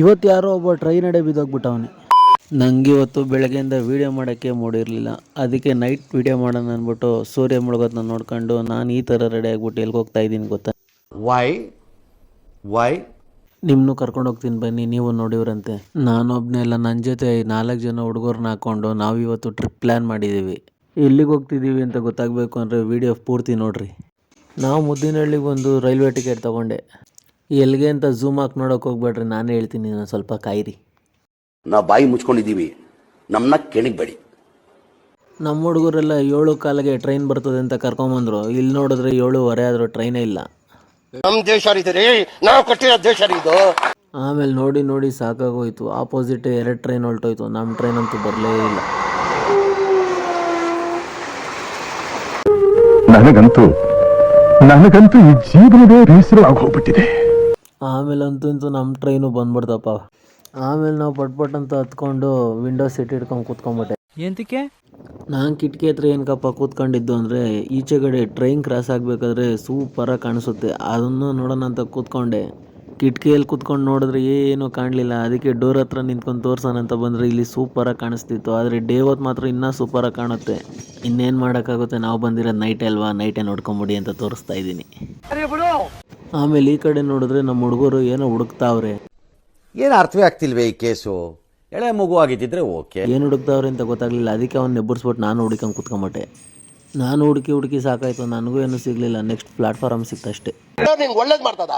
ಇವತ್ತು ಯಾರೋ ಒಬ್ಬ ಟ್ರೈನ್ ಅಡೆ ಬಿದ್ದೋಗ್ಬಿಟ್ಟವನೆ. ನನಗೆ ಇವತ್ತು ಬೆಳಗ್ಗೆಯಿಂದ ವೀಡಿಯೋ ಮಾಡೋಕ್ಕೆ ಮೂಡಿರಲಿಲ್ಲ. ಅದಕ್ಕೆ ನೈಟ್ ವೀಡಿಯೋ ಮಾಡೋಣ ಅಂದ್ಬಿಟ್ಟು ಸೂರ್ಯ ಮುಳುಗೋದನ್ನ ನೋಡ್ಕೊಂಡು ನಾನು ಈ ಥರ ರೆಡಿ ಆಗಿಬಿಟ್ಟು ಎಲ್ಲಿಗೆ ಹೋಗ್ತಾ ಇದ್ದೀನಿ ಗೊತ್ತಾ? ವೈ ನಿಮ್ಮನ್ನು ಕರ್ಕೊಂಡು ಹೋಗ್ತೀನಿ ಬನ್ನಿ, ನೀವು ನೋಡಿವ್ರಂತೆ. ನಾನೊಬ್ಬನೆಲ್ಲ ನನ್ನ ಜೊತೆ 4 ಜನ ಹುಡುಗರನ್ನ ಹಾಕ್ಕೊಂಡು ನಾವು ಇವತ್ತು ಟ್ರಿಪ್ ಪ್ಲ್ಯಾನ್ ಮಾಡಿದ್ದೀವಿ. ಎಲ್ಲಿಗೆ ಹೋಗ್ತಿದ್ದೀವಿ ಅಂತ ಗೊತ್ತಾಗಬೇಕು ಅಂದರೆ ವೀಡಿಯೋ ಪೂರ್ತಿ ನೋಡಿರಿ. ನಾವು ಮುದ್ದಿನಹಳ್ಳಿಗೆ ಒಂದು ರೈಲ್ವೆ ಟಿಕೆಟ್ ತೊಗೊಂಡೆ. ಎಲ್ಲಿಗೆ ಅಂತ ಝೂಮ್ ಹಾಕಿ ನೋಡೋಕೆ ಹೋಗ್ಬೇಡ್ರಿ, ನಾನೇ ಹೇಳ್ತೀನಿ, ನಾನು ಸ್ವಲ್ಪ ಕಾಯಿರಿ. ನಾವು ಬಾಯಿ ಮುಚ್ಕೊಂಡಿದ್ದೀವಿ, ನಮ್ಮನ್ನ ಕೆಣಿಬೇಡಿ. ನಮ್ಮ ಹುಡುಗರೆಲ್ಲ 7:15ಗೆ ಟ್ರೈನ್ ಬರ್ತದೆ ಅಂತ ಕರ್ಕೊಂಬಂದ್ರು. ಇಲ್ಲಿ ನೋಡಿದ್ರೆ 7:15 ಆದರೂ ಟ್ರೈನೇ ಇಲ್ಲ. ನಮ್ಮ ದೇಶ ರೀ, ನಾವು ಕಟ್ಟಿರೋ ದೇಶ ಇದು. ಆಮೇಲೆ ನೋಡಿ ಸಾಕಾಗೋಯ್ತು. Opposite 2 train ಹೊಲ್ಟೋಯ್ತು. ನಮ್ಮ ಟ್ರೈನ್ ಅಂತೂ ಬರಲೇ ಇಲ್ಲ. ನನಗಂತೂ ಈ ಜೀವನವೇ ಬೇಸರವಾಗಿ ಹೋಗ್ಬಿಟ್ಟಿದೆ. ಆಮೇಲೆ ಅಂತೂ ನಮ್ಮ ಟ್ರೈನು ಬಂದ್ಬಿಡ್ತಪ್ಪ. ಆಮೇಲೆ ನಾವು ಪಟ್ ಅಂತ ಹತ್ಕೊಂಡು ವಿಂಡೋ ಸೀಟ್ ಹಿಡ್ಕೊಂಡು ಕೂತ್ಕೊಂಡ್ಬಿಟ್ಟೆ. ಎಂತಕ್ಕೆ? ನಾನು ಕಿಟಕಿ ಹತ್ರ ಏನಕ್ಕಪ್ಪ ಕೂತ್ಕೊಂಡಿದ್ದು ಅಂದರೆ ಈಚೆಗಡೆ ಟ್ರೈನ್ ಕ್ರಾಸ್ ಆಗಬೇಕಾದ್ರೆ ಸೂಪರಾಗಿ ಕಾಣಿಸುತ್ತೆ, ಅದನ್ನು ನೋಡೋಣ ಅಂತ ಕೂತ್ಕೊಂಡೆ. ಕಿಟಕಿಯಲ್ಲಿ ಕೂತ್ಕೊಂಡು ನೋಡಿದ್ರೆ ಏನೂ ಕಾಣಲಿಲ್ಲ. ಅದಕ್ಕೆ ಡೋರ್ ಹತ್ರ ನಿಂತ್ಕೊಂಡು ತೋರ್ಸೋಣ ಅಂತ ಬಂದರೆ ಇಲ್ಲಿ ಸೂಪರಾಗಿ ಕಾಣಿಸ್ತಿತ್ತು. ಆದರೆ ಡೇ ಹೊತ್ತು ಮಾತ್ರ ಇನ್ನೂ ಸೂಪರಾಗಿ ಕಾಣುತ್ತೆ. ಇನ್ನೇನು ಮಾಡೋಕ್ಕಾಗುತ್ತೆ, ನಾವು ಬಂದಿರೋದು ನೈಟೇ ಅಲ್ವಾ, ನೈಟೇ ನೋಡ್ಕೊಂಬಿಡಿ ಅಂತ ತೋರಿಸ್ತಾ ಇದ್ದೀನಿ. ಆಮೇಲೆ ಈ ಕಡೆ ನೋಡಿದ್ರೆ ನಮ್ಮ ಹುಡುಗರು ಏನೋ ಹುಡುಕ್ತಾವ್ರೆ. ಏನು ಅರ್ಥವೇ ಆಗ್ತಿಲ್ವೇ ಈ ಕೇಸು? ಎಳೆ ಮಗು ಆಗಿದ್ದಿದ್ರೆ ಓಕೆ. ಏನು ಹುಡುಕ್ತಾವ್ರೆ ಅಂತ ಗೊತ್ತಾಗಲಿಲ್ಲ. ಅದಕ್ಕೆ ಅವ್ನು ನೆಬ್ಬರ್ಸ್ಬಿಟ್ಟು ನಾನು ಹುಡುಕೊಂಡು ಕೂತ್ಕೊಂಬಿಟ್ಟೆ. ನಾನು ಹುಡುಕಿ ಸಾಕಾಯಿತು, ನನಗೂ ಏನೂ ಸಿಗಲಿಲ್ಲ. ನೆಕ್ಸ್ಟ್ ಪ್ಲಾಟ್ಫಾರಮ್ ಸಿಕ್ತಷ್ಟೇ. ನಿಂಗೆ ಒಳ್ಳೇದು ಮಾಡ್ತದ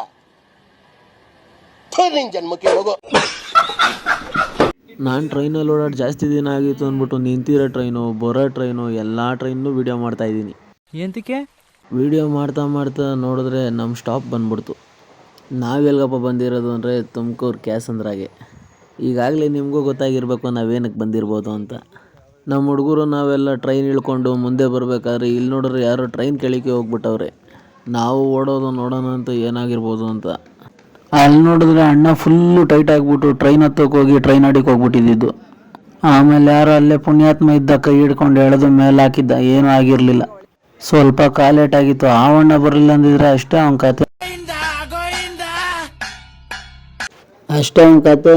ನಿನ್ ಜನ್ಮಕ್ಕೆ ಹೋಗೋ. ನಾನು ಟ್ರೈನಲ್ಲಿ ಓಡಾಡಿ ಜಾಸ್ತಿ ದಿನ ಆಗಿತ್ತು ಅಂದ್ಬಿಟ್ಟು ನಿಂತಿರೋ ಟ್ರೈನು, ಬರೋ ಟ್ರೈನು, ಎಲ್ಲ ಟ್ರೈನ್ನೂ ವೀಡಿಯೋ ಮಾಡ್ತಾಯಿದ್ದೀನಿ. ಎಂತಕ್ಕೆ? ವೀಡಿಯೋ ಮಾಡ್ತಾ ನೋಡಿದ್ರೆ ನಮ್ಮ ಸ್ಟಾಪ್ ಬಂದ್ಬಿಡ್ತು. ನಾವೆಲ್ಗಪ್ಪ ಬಂದಿರೋದು ಅಂದರೆ ತುಮಕೂರು ಕ್ಯಾಸಂದ್ರಾಗೆ. ಈಗಾಗಲೇ ನಿಮಗೂ ಗೊತ್ತಾಗಿರಬೇಕು ನಾವೇನಕ್ಕೆ ಬಂದಿರ್ಬೋದು ಅಂತ. ನಮ್ಮ ಹುಡುಗರು ನಾವೆಲ್ಲ ಟ್ರೈನ್ ಇಳ್ಕೊಂಡು ಮುಂದೆ ಬರಬೇಕಾದ್ರೆ ಇಲ್ಲಿ ನೋಡಿದ್ರೆ ಯಾರೋ ಟ್ರೈನ್ ಕೆಳಕ್ಕೆ ಹೋಗ್ಬಿಟ್ಟವ್ರೆ. ನಾವು ಓಡೋದು ನೋಡೋಣ ಅಂತ ಏನಾಗಿರ್ಬೋದು ಅಂತ. ಅಲ್ಲಿ ನೋಡಿದ್ರೆ ಅಣ್ಣ ಫುಲ್ಲು ಟೈಟ್ ಆಗಿಬಿಟ್ಟು ಟ್ರೈನ್ ಹತ್ತೋಕೆ ಹೋಗಿ ಟ್ರೈನ್ ಅಡಿಗೆ ಹೋಗ್ಬಿಟ್ಟಿದ್ದು. ಆಮೇಲೆ ಯಾರೋ ಅಲ್ಲೇ ಪುಣ್ಯಾತ್ಮ ಇದ್ದ ಕೈ ಹಿಡ್ಕೊಂಡು ಎಳೆದು ಮೇಲೆ ಹಾಕಿದ್ದ, ಏನೂ ಆಗಿರಲಿಲ್ಲ. ಸ್ವಲ್ಪ ಕಾಲೇಟಾಗಿತ್ತು. ಆವಣ್ಣ ಬರಲಿಲ್ಲ ಅಂದಿದ್ರೆ ಅಷ್ಟೇ ಅವನ ಕತೆ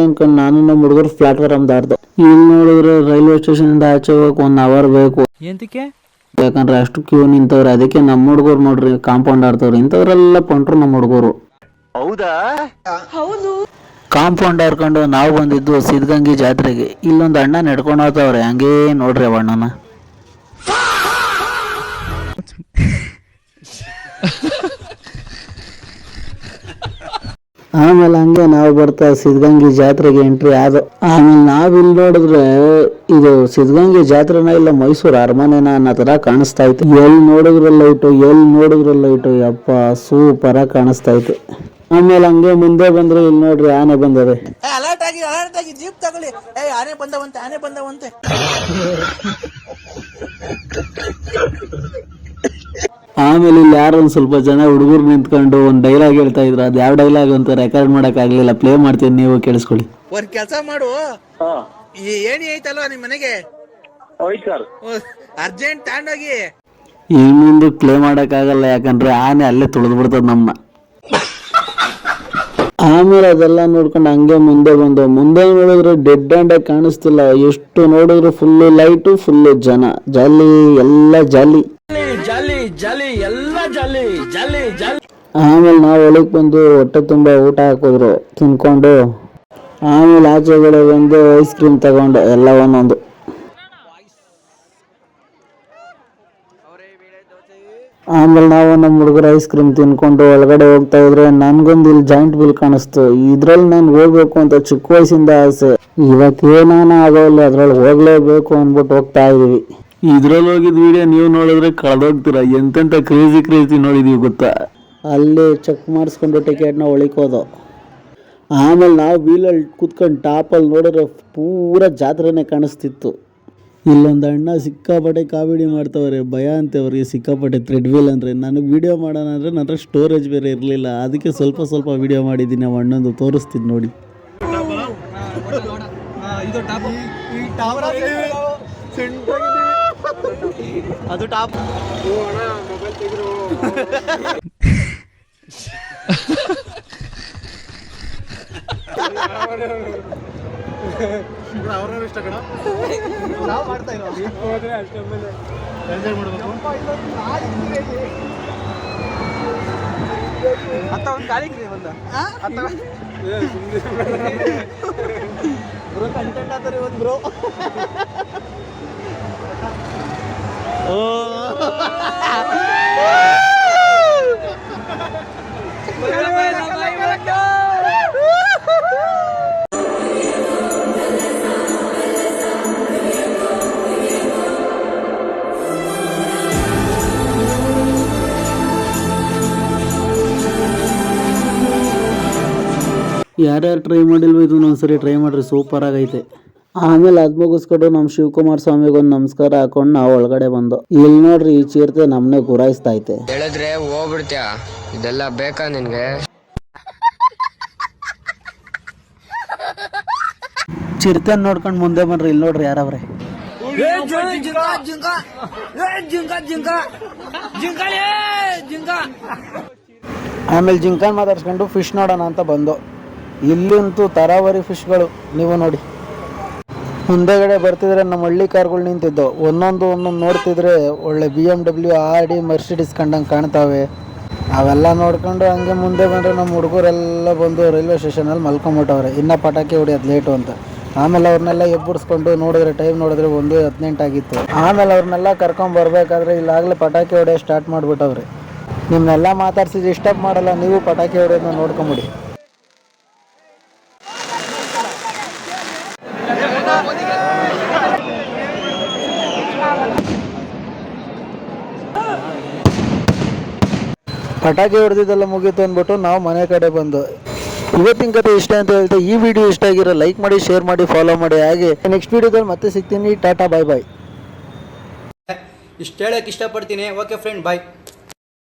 ಅಂದ್ಕೊಂಡು ನಾನು ನಮ್ಮ ಹುಡುಗರು ಪ್ಲಾಟ್ಫಾರಮ್ ದಾಟ್ದೆ. ಇಲ್ಲಿ ನೋಡಿದ್ರೆ ರೈಲ್ವೆ ಸ್ಟೇಷನಿಂದ ಆಚೆ ಹೋಗಕ್ಕೆ 1 ಅವರ್ ಬೇಕು. ಎಂತಕ್ಕೆ? ಯಾಕಂದ್ರೆ ಅಷ್ಟು ಕ್ಯೂ ನಿಂತವ್ರೆ. ಅದಕ್ಕೆ ನಮ್ಮ ಹುಡುಗರು ನೋಡ್ರಿ ಕಾಂಪೌಂಡ್ ಆಡ್ತವ್ರೆ. ಇಂಥವ್ರೆಲ್ಲ ಪಂಟ್ರು ನಮ್ಮ ಹುಡುಗರು. ಹೌದಾ? ಹೌದು. ಕಾಂಪೌಂಡ್ ಹಾರ್ಕೊಂಡು ನಾವು ಬಂದಿದ್ದು ಸಿದ್ಧಗಂಗೆ ಜಾತ್ರೆಗೆ. ಇಲ್ಲೊಂದು ಅಣ್ಣ ನಡ್ಕೊಂಡು ಹೋಗ್ತಾವ್ರೆ, ಹಂಗೇ ನೋಡ್ರಿ ಅಣ್ಣನ. ಆಮೇಲೆ ಹಂಗೆ ನಾವು ಬರ್ತಾ ಸಿದ್ಧಗಂಗೆ ಜಾತ್ರೆಗೆ ಎಂಟ್ರಿ ಆದ. ಆಮೇಲೆ ನಾವಿಲ್ಲಿ ನೋಡಿದ್ರೆ ಇದು ಸಿದ್ಧಗಂಗೆ ಜಾತ್ರೆನ ಇಲ್ಲ ಮೈಸೂರು ಅರಮನೆನ ಅನ್ನೋ ಥರ ಕಾಣಿಸ್ತಾ ಇತ್ತು. ಎಲ್ಲಿ ನೋಡಿದ್ರು ಲೈಟು ಯಪ್ಪ ಸೂಪರಾಗಿ ಕಾಣಿಸ್ತಾ ಇತ್ತು. ಆಮೇಲೆ ಹಂಗೆ ಮುಂದೆ ಬಂದ್ರೆ ಇಲ್ಲಿ ನೋಡ್ರಿ ಆನೆ ಬಂದವೆ. ಅಲರ್ಟ್ ಆಗಿ ಜೀಪ್ ತಗೊಳ್ಳಿ. ಆನೆ ಬಂದವಂತೆ. ಆಮೇಲೆ ಇಲ್ಲಿ ಯಾರೋ ಒಂದು ಸ್ವಲ್ಪ ಜನ ಹುಡುಗರು ನಿಂತ್ಕೊಂಡು ಒಂದು ಡೈಲಾಗ್ ಹೇಳ್ತಾ ಇದ್ರು. ಅದು ಯಾವ ಡೈಲಾಗ್ ಅಂತ ರೆಕಾರ್ಡ್ ಮಾಡೋಕ್ಕಾಗಲಿಲ್ಲ. ಪ್ಲೇ ಮಾಡ್ತೀನಿ, ನೀವು ಕೇಳಿಸ್ಕೊಳ್ಳಿ. ಒಂದ್ ಕೆಲಸ ಮಾಡು, ಈ ಏಣಿ ಐತಲ್ವಾ ನಿಮ್ ಮನೆಗೆ, ಅರ್ಜೆಂಟ್ ತಗೊಂಡೋಗಿ. ಇನ್ನೊಂದು ಪ್ಲೇ ಮಾಡೋಕ್ಕಾಗಲ್ಲ, ಯಾಕಂದ್ರೆ ಆನೆ ಅಲ್ಲೇ ತುಳಿದು ಬಿಡ್ತದ ನಮ್ಮನ್ನ. ಆಮೇಲೆ ಅದೆಲ್ಲ ನೋಡ್ಕೊಂಡು ಹಂಗೆ ಮುಂದೆ ನೋಡಿದ್ರೆ ಡೆಡ್ ಆಗಿ ಕಾಣಿಸ್ತಿಲ್ಲ. ಎಷ್ಟು ನೋಡಿದ್ರು ಫುಲ್ಲು ಲೈಟು, ಫುಲ್ಲು ಜನ, ಎಲ್ಲ ಜಾಲಿ. ಆಮೇಲೆ ನಾವು ಒಳಗೆ ಬಂದು ಹೊಟ್ಟೆ ತುಂಬ ಊಟ ಹಾಕಿದ್ರು, ತಿನ್ಕೊಂಡು ಆಮೇಲೆ ಆಚೆಗಡೆ ಬಂದು ಐಸ್ ಕ್ರೀಮ್ ತಗೊಂಡು ಎಲ್ಲ ಒಂದೊಂದು. ಆಮೇಲೆ ನಾವು ನಮ್ಮ ಹುಡುಗರು ಐಸ್ ಕ್ರೀಮ್ ತಿನ್ಕೊಂಡು ಒಳಗಡೆ ಹೋಗ್ತಾ ಇದ್ರೆ ನನ್ಗೊಂದು ಇಲ್ಲಿ ಜಾಯಿಂಟ್ ಬಿಲ್ ಕಾಣಿಸ್ತು. ಇದ್ರಲ್ಲಿ ನಾನು ಹೋಗ್ಬೇಕು ಅಂತ ಚಿಕ್ಕ ವಯಸ್ಸಿಂದ ಆಸೆ. ಇವತ್ತೇನಾನ ಆಗೋಲ್ಲ, ಅದ್ರಲ್ಲಿ ಹೋಗ್ಲೇಬೇಕು ಅಂದ್ಬಿಟ್ಟು ಹೋಗ್ತಾ ಇದೀವಿ. ಇದ್ರಲ್ಲಿ ಹೋಗಿದ್ ವಿಡಿಯೋ ನೀವು ನೋಡಿದ್ರೆ ಕಳೆದೋಗ್ತೀರ. ಎಂತೆಂಥ ಕ್ರೇಜಿ ನೋಡಿದೀವಿ ಗೊತ್ತಾ. ಅಲ್ಲಿ ಚೆಕ್ ಮಾಡಿಸ್ಕೊಂಡು ಟಿಕೆಟ್ನ ಒಳಿಕೋದು. ಆಮೇಲೆ ನಾವು ವೀಲಲ್ಲಿ ಕೂತ್ಕೊಂಡು ಟಾಪಲ್ಲಿ ನೋಡಿದ್ರೆ ಪೂರ ಜಾತ್ರೆನೇ ಕಾಣಿಸ್ತಿತ್ತು. ಇಲ್ಲೊಂದು ಅಣ್ಣ ಸಿಕ್ಕಾಪಟ್ಟೆ ಕಾಮಿಡಿ ಮಾಡ್ತವ್ರೆ. ಭಯ ಅಂತೆ ಅವ್ರಿಗೆ ಸಿಕ್ಕಾಪಟ್ಟೆ ಥ್ರೆಡ್ ವೀಲ್ ಅಂದರೆ. ನನಗೆ ವೀಡಿಯೋ ಮಾಡೋಣ ಅಂದರೆ ನನ್ನ ಸ್ಟೋರೇಜ್ ಬೇರೆ ಇರಲಿಲ್ಲ. ಅದಕ್ಕೆ ಸ್ವಲ್ಪ ವೀಡಿಯೋ ಮಾಡಿದ್ದೀನಿ. ನಾವು ಅಣ್ಣಂದು ತೋರಿಸ್ತೀನಿ ನೋಡಿ. ಅದು ಟಾಪ್. ನಾವು ಮಾಡ್ತಾ ಇರೋ ಅತ್ತ ಒಂದು ಗಾಳಿ ಬಂದ ಬ್ರೋ ಕಂಟೆಂಟ್ ಆತಾರೆ ಇವತ್ತು ಬ್ರೋ ಯಾರ್ಯಾರು ಟ್ರೈ ಮಾಡಿಲ್ವ ಇದನ್ನ ಒಂದ್ಸರಿ ಟ್ರೈ ಮಾಡ್ರಿ, ಸೂಪರ್ ಆಗೈತೆ. ಆಮೇಲೆ ಅದ್ ಮುಗಿಸ್ಕೊಂಡು ನಮ್ಮ ಶಿವಕುಮಾರ್ ಸ್ವಾಮಿಗೊಂದು ನಮಸ್ಕಾರ ಹಾಕೊಂಡು ನಾವು ಒಳಗಡೆ ಬಂದು ಇಲ್ಲಿ ನೋಡ್ರಿ ಈ ಚೀರ್ತೆ ನಮ್ನೆ ಗುರಾಯಿಸ್ತಾ ಐತೆ. ಹೇಳಿದ್ರೆ ಹೋಗ್ಬಿಡ್ತೀಯ, ಇದೆಲ್ಲ ಬೇಕಾ ನಿನ್ಗೆ? ಚಿರತೆ ನೋಡ್ಕೊಂಡು ಮುಂದೆ ಬನ್ರಿ, ಇಲ್ಲಿ ನೋಡ್ರಿ ಯಾರವ್ರೆ. ಆಮೇಲೆ ಜಿಂಕನ್ ಮಾತಾಡ್ಸ್ಕೊಂಡು ಫಿಶ್ ನೋಡೋಣ ಅಂತ ಬಂದು ಇಲ್ಲಂತೂ ತರಾವರಿ ಫಿಶ್ಗಳು ನೀವು ನೋಡಿ. ಮುಂದೆಗಡೆ ಬರ್ತಿದ್ರೆ ನಮ್ಮ ಹಳ್ಳಿ ಕಾರ್ಗಳು ನಿಂತಿದ್ದು ಒಂದೊಂದು ನೋಡ್ತಿದ್ರೆ ಒಳ್ಳೆ BMW RD ಮರ್ಸಿಡಿಸ್ ಕಂಡಂಗೆ ಕಾಣ್ತಾವೆ. ಅವೆಲ್ಲ ನೋಡ್ಕೊಂಡು ಹಂಗೆ ಮುಂದೆ ಬಂದರೆ ನಮ್ಮ ಹುಡುಗರೆಲ್ಲ ಬಂದು ರೈಲ್ವೆ ಸ್ಟೇಷನಲ್ಲಿ ಮಲ್ಕೊಂಬಿಟ್ಟವ್ರೆ, ಇನ್ನೂ ಪಟಾಕಿ ಹೊಡಿಯೋದು ಲೇಟು ಅಂತ. ಆಮೇಲೆ ಅವ್ರನ್ನೆಲ್ಲ ಎಬ್ಬರಿಸ್ಕೊಂಡು ನೋಡಿದ್ರೆ ಟೈಮ್ ನೋಡಿದ್ರೆ 1:18 ಆಗಿತ್ತು. ಆಮೇಲೆ ಅವ್ರನ್ನೆಲ್ಲ ಕರ್ಕೊಂಬರ್ಬೇಕಾದ್ರೆ ಇಲ್ಲಾಗಲೇ ಪಟಾಕಿ ಹೊಡೆಯೋ ಸ್ಟಾರ್ಟ್ ಮಾಡಿಬಿಟ್ಟವ್ರೆ. ನಿಮ್ಮನ್ನೆಲ್ಲ ಮಾತಾಡ್ಸಿ ಡಿಸ್ಟರ್ಬ್ ಮಾಡಲ್ಲ, ನೀವು ಪಟಾಕಿ ಹೊಡೆಯೋದನ್ನ ನೋಡ್ಕೊಂಬಿಡಿ. ಪಟಾಕಿ ಹೊಡೆದಿದ್ದೆಲ್ಲ ಮುಗೀತು ಅಂದ್ಬಿಟ್ಟು ನಾವು ಮನೆ ಕಡೆ ಬಂದು ಇವತ್ತಿನ ಕತೆ ಇಷ್ಟ ಅಂತ ಹೇಳ್ತಾ ಈ ವಿಡಿಯೋ ಇಷ್ಟ ಆಗಿರೋ ಲೈಕ್ ಮಾಡಿ, ಶೇರ್ ಮಾಡಿ, ಫಾಲೋ ಮಾಡಿ. ಹಾಗೆ ನೆಕ್ಸ್ಟ್ ವಿಡಿಯೋದಲ್ಲಿ ಮತ್ತೆ ಸಿಗ್ತೀನಿ. ಟಾಟಾ, ಬಾಯ್ ಬಾಯ್. ಇಷ್ಟು ಹೇಳಕ್ಕೆ ಇಷ್ಟಪಡ್ತೀನಿ. ಓಕೆ ಫ್ರೆಂಡ್, ಬಾಯ್.